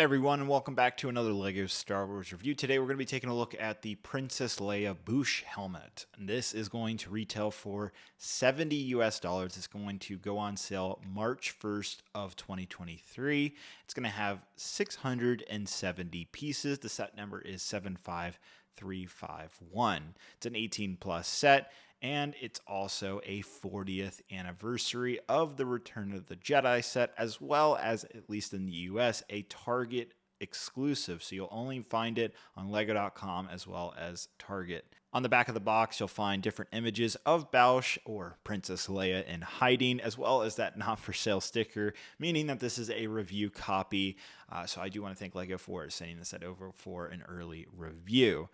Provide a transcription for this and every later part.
Hey everyone, and welcome back to another LEGO Star Wars review. Today we're going to be taking a look at the Princess Leia Boushh helmet. And this is going to retail for $70 US. It's going to go on sale March 1st of 2023. It's going to have 670 pieces. The set number is 75351. It's an 18 plus set. And it's also a 40th anniversary of the Return of the Jedi set, as well as, at least in the US, a Target exclusive. So you'll only find it on Lego.com as well as Target. On the back of the box, you'll find different images of Boushh or Princess Leia in hiding, as well as that not for sale sticker, meaning that this is a review copy. So I do want to thank Lego for sending this set over for an early review.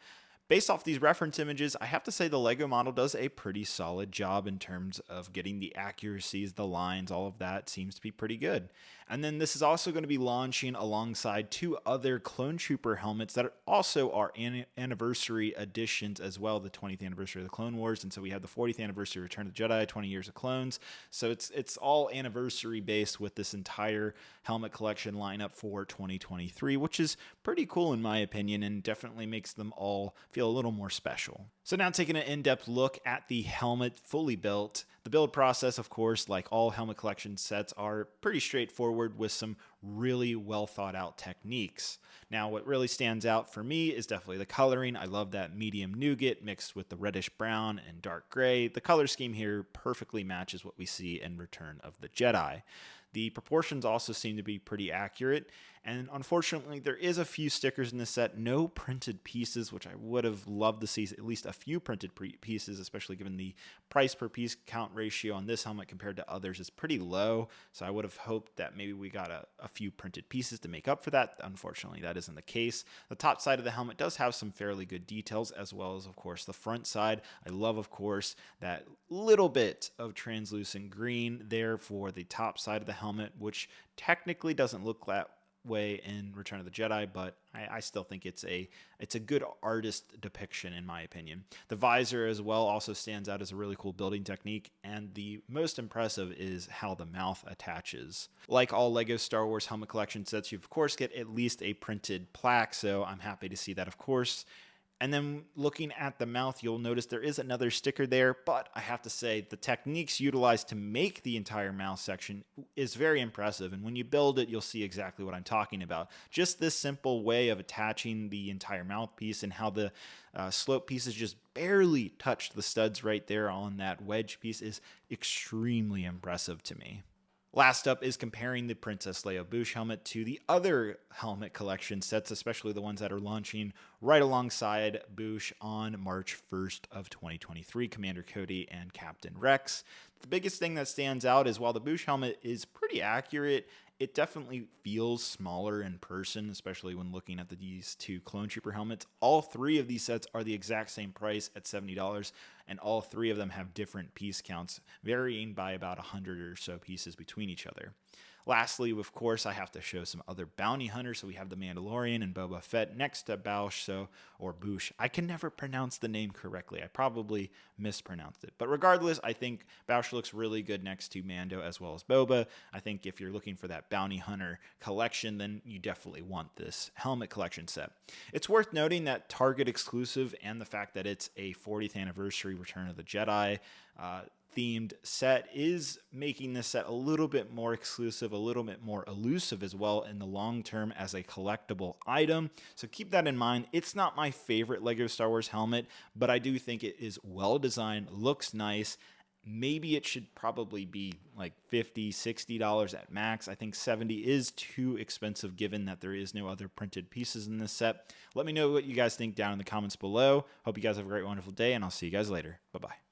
Based off these reference images, I have to say the LEGO model does a pretty solid job in terms of getting the accuracies, the lines, all of that seems to be pretty good. And then this is also going to be launching alongside two other Clone Trooper helmets that also are anniversary editions as well, the 20th anniversary of the Clone Wars. And so we have the 40th anniversary of Return of the Jedi, 20 years of clones. So it's all anniversary based with this entire helmet collection lineup for 2023, which is pretty cool in my opinion and definitely makes them all feel a little more special. So now taking an in-depth look at the helmet fully built. The build process, of course, like all helmet collection sets, are pretty straightforward with some really well thought out techniques. Now, what really stands out for me is definitely the coloring. I love that medium nougat mixed with the reddish brown and dark gray. The color scheme here perfectly matches what we see in Return of the Jedi. The proportions also seem to be pretty accurate, and unfortunately there is a few stickers in this set, no printed pieces, which I would have loved to see at least a few printed pieces, especially given the price per piece count ratio on this helmet compared to others is pretty low, so I would have hoped that maybe we got a few printed pieces to make up for that. Unfortunately, that isn't the case. The top side of the helmet does have some fairly good details, as well as, of course, the front side. I love, of course, that little bit of translucent green there for the top side of the helmet, which technically doesn't look that way in Return of the Jedi, but I still think it's a good artist depiction in my opinion. The visor as well also stands out as a really cool building technique, and the most impressive is how the mouth attaches. Like all LEGO Star Wars helmet collection sets, you of course get at least a printed plaque, so I'm happy to see that, of course. And then looking at the mouth, you'll notice there is another sticker there, but I have to say the techniques utilized to make the entire mouth section is very impressive. And when you build it, you'll see exactly what I'm talking about. Just this simple way of attaching the entire mouthpiece and how the slope pieces just barely touched the studs right there on that wedge piece is extremely impressive to me. Last up is comparing the Princess Leia Boushh helmet to the other helmet collection sets, especially the ones that are launching right alongside Boushh on March 1st of 2023, Commander Cody and Captain Rex. The biggest thing that stands out is while the Boushh helmet is pretty accurate, it definitely feels smaller in person, especially when looking at these two Clone Trooper helmets. All three of these sets are the exact same price at $70, and all three of them have different piece counts, varying by about 100 or so pieces between each other. Lastly, of course, I have to show some other bounty hunters. So we have the Mandalorian and Boba Fett next to Boushh, or Boushh. I can never pronounce the name correctly. I probably mispronounced it. But regardless, I think Boushh looks really good next to Mando as well as Boba. I think if you're looking for that bounty hunter collection, then you definitely want this helmet collection set. It's worth noting that Target exclusive and the fact that it's a 40th anniversary Return of the Jedi themed set is making this set a little bit more exclusive, a little bit more elusive as well in the long term as a collectible item. So keep that in mind. It's not my favorite LEGO Star Wars helmet, but I do think it is well designed, looks nice. Maybe it should probably be like $50, $60 at max. I think $70 is too expensive given that there is no other printed pieces in this set. Let me know what you guys think down in the comments below. Hope you guys have a great, wonderful day, and I'll see you guys later. Bye-bye.